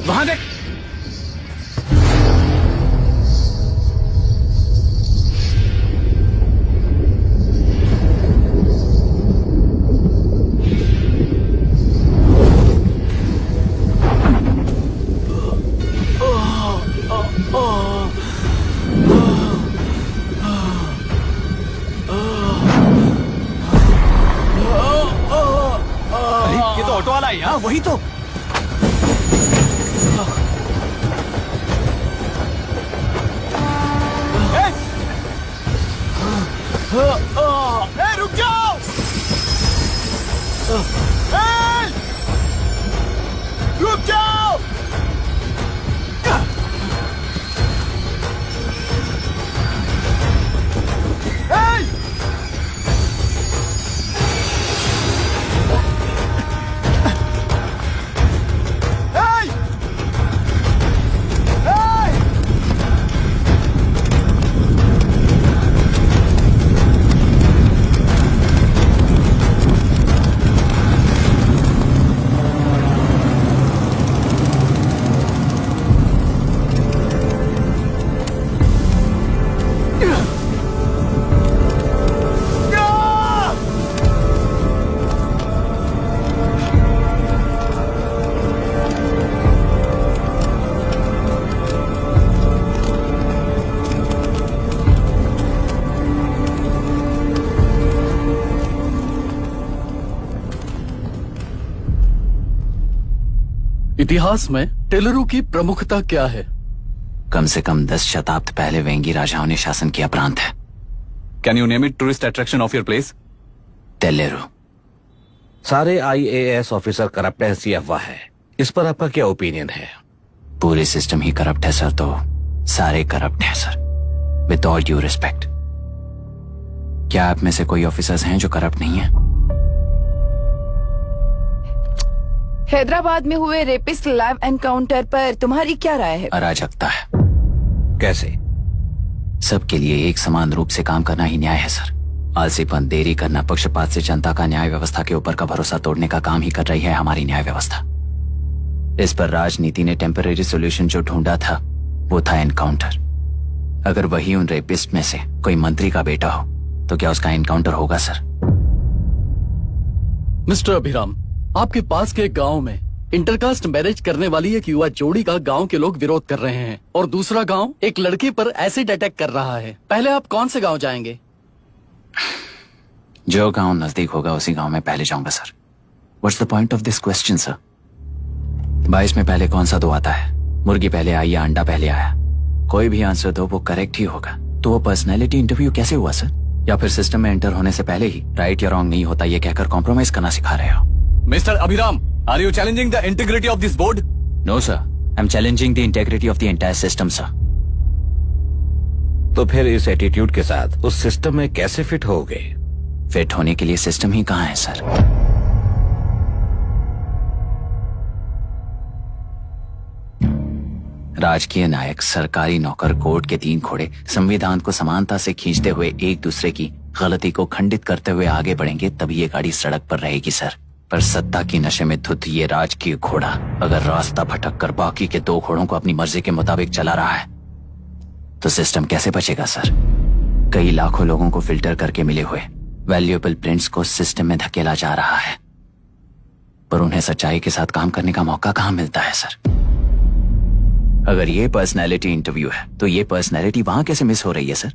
वहां देख। अरे ये तो ऑटो वाला है यार। वही तो। रुक जाओ। रुक जाओ। इतिहास में टेलरों की प्रमुखता क्या है? कम से कम 10 शताब्द पहले वेंगी राजाओं ने शासन किया प्रांत है। Can you name it tourist attraction of your place? टेलेरो। सारे IAS ऑफिसर करप्ट है, ऐसी अफवाह है। इस पर आपका क्या ओपिनियन है? पूरे सिस्टम ही करप्ट है सर, तो सारे करप्ट हैं sir. With all due respect, क्या आप में से कोई ऑफिसर्स हैं जो करप्ट नहीं है? हैदराबाद में हुए रेपिस्ट लाइव एनकाउंटर पर तुम्हारी क्या राय है? अराजकता है। कैसे? सबके लिए एक समान रूप से काम करना ही न्याय है सर। आलसीपन, देरी करना, पक्षपात से जनता का न्याय व्यवस्था के ऊपर का भरोसा तोड़ने का काम ही कर रही है हमारी न्याय व्यवस्था। इस पर राजनीति ने टेम्परेरी सोल्यूशन जो ढूंढा था वो था एनकाउंटर। अगर वही उन रेपिस्ट में से कोई मंत्री का बेटा हो तो क्या उसका एनकाउंटर होगा सर? मिस्टर अभिराम, आपके पास के गांव में इंटरकास्ट मैरिज करने वाली एक युवा जोड़ी का गांव के लोग विरोध कर रहे हैं और दूसरा गांव एक लड़के पर एसिड अटैक कर रहा है। पहले आप कौन से गांव जाएंगे? जो गांव नजदीक होगा उसी गांव में पहले जाऊंगा sir. What's the point of this question sir? 22 में पहले कौन सा दो आता है? मुर्गी पहले आई या अंडा पहले आया? कोई भी आंसर दो, वो करेक्ट ही होगा। तो वो पर्सनैलिटी इंटरव्यू कैसे हुआ सर? या फिर सिस्टम में एंटर होने से पहले ही राइट या रॉन्ग नहीं होता ये कहकर कॉम्प्रोमाइज करना सिखा रहे हो? Mister Abhiram, are you challenging the integrity of this board? No sir, I am challenging the integrity of the entire system sir. तो फिर इस एटीट्यूड के साथ उस सिस्टम में कैसे फिट होगे? फिट होने के लिए सिस्टम ही कहाँ है सर? राजकीय नायक, सरकारी नौकर, कोर्ट के 3 घोड़े संविधान को समानता से खींचते हुए एक दूसरे की गलती को खंडित करते हुए आगे बढ़ेंगे, तभी ये गाड़ी सड़क पर रहेगी सर। पर सत्ता की नशे में धुत ये राजकीय घोड़ा अगर रास्ता भटक कर बाकी के 2 घोड़ों को अपनी मर्जी के मुताबिक चला रहा है तो सिस्टम कैसे बचेगा सर? कई लाखों लोगों को फिल्टर करके मिले हुए वैल्यूएबल प्रिंट्स को सिस्टम में धकेला जा रहा है, पर उन्हें सच्चाई के साथ काम करने का मौका कहां मिलता है सर? अगर ये पर्सनैलिटी इंटरव्यू है तो ये पर्सनैलिटी वहां कैसे मिस हो रही है सर?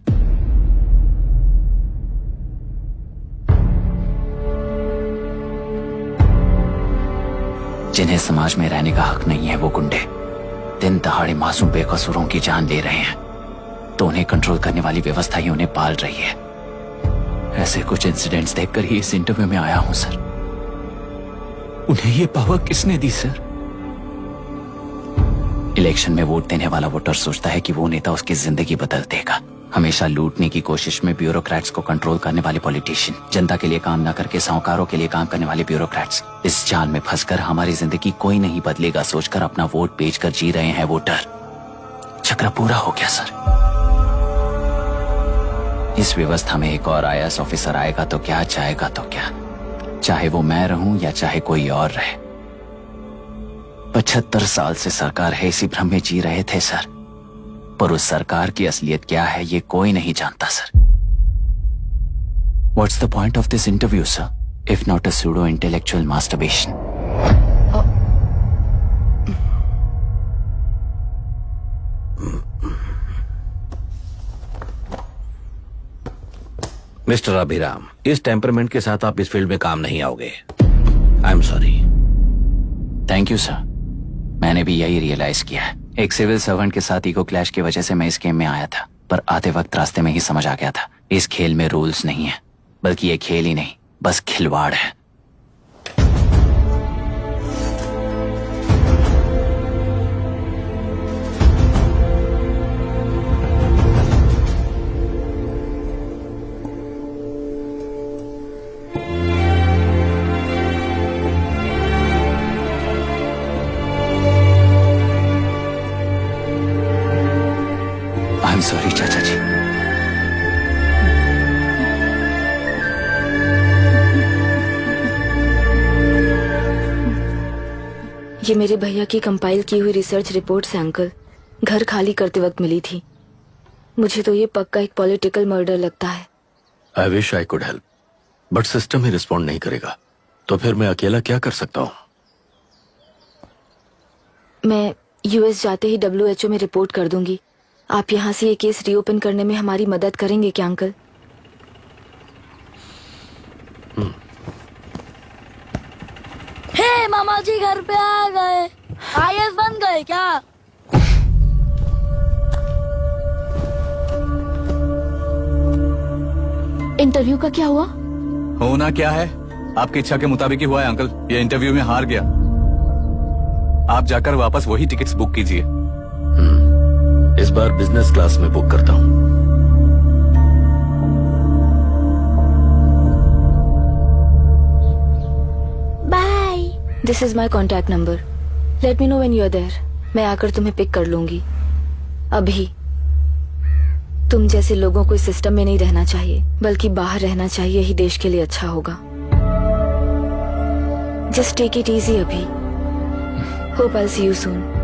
जिन्हें समाज में रहने का हक नहीं है वो गुंडे दिन दहाड़े मासूम बेकसूरों की जान ले रहे हैं, तो उन्हें कंट्रोल करने वाली व्यवस्था ही उन्हें पाल रही है। ऐसे कुछ इंसिडेंट्स देखकर ही इस इंटरव्यू में आया हूं सर। उन्हें ये पावर किसने दी सर? इलेक्शन में वोट देने वाला वोटर सोचता है कि वो नेता उसकी जिंदगी बदल देगा। हमेशा लूटने की कोशिश में ब्यूरोक्रेट्स को कंट्रोल करने वाले पॉलिटिशियन, जनता के लिए काम ना करके साहूकारों के लिए काम करने वाले ब्यूरोक्रेट्स, इस जाल में फंसकर हमारी जिंदगी कोई नहीं बदलेगा सोचकर अपना वोट बेचकर जी रहे हैं वोटर। चक्र पूरा हो गया सर। इस व्यवस्था में एक और IAS ऑफिसर आएगा तो क्या, जाएगा तो क्या, चाहे वो मैं रहूं या चाहे कोई और रहे। 75 साल से सरकार है इसी भ्रम में जी रहे थे सर, पर उस सरकार की असलियत क्या है ये कोई नहीं जानता sir. What's the point of this interview, sir, if not a pseudo-intellectual masturbation? Mister Abhiram, इस टेम्परमेंट के साथ आप इस फील्ड में काम नहीं आओगे। I am sorry. Thank you sir, मैंने भी यही रियलाइज किया है। एक सिविल सर्वेंट के साथ ईगो क्लैश की वजह से मैं इस गेम में आया था, पर आते वक्त रास्ते में ही समझ आ गया था इस खेल में रूल्स नहीं है, बल्कि ये खेल ही नहीं बस खिलवाड़ है। आई एम सॉरी चाचा जी। ये मेरे भैया की कंपाइल की हुई रिसर्च रिपोर्ट है अंकल, घर खाली करते वक्त मिली थी। मुझे तो ये पक्का एक पॉलिटिकल मर्डर लगता है। I wish I could help, but system he respond नहीं करेगा, तो फिर मैं अकेला क्या कर सकता हूँ? मैं यूएस जाते ही WHO में रिपोर्ट कर दूंगी। आप यहाँ से ये केस रीओपन करने में हमारी मदद करेंगे क्या अंकल? हे मामा जी घर पे आ गए। IAS बन गए क्या? इंटरव्यू का क्या हुआ? होना क्या है, आपकी इच्छा के मुताबिक ही हुआ है अंकल। ये इंटरव्यू में हार गया। आप जाकर वापस वही टिकट्स बुक कीजिए। इस बार बिजनेस क्लास में बुक करता हूँ। Bye. This is my contact number. Let me know when you are there. मैं आकर तुम्हें पिक कर लूंगी। अभी तुम जैसे लोगों को इस सिस्टम में नहीं रहना चाहिए, बल्कि बाहर रहना चाहिए, ही देश के लिए अच्छा होगा। जस्ट टेक इट इजी अभी। Hope I see you soon.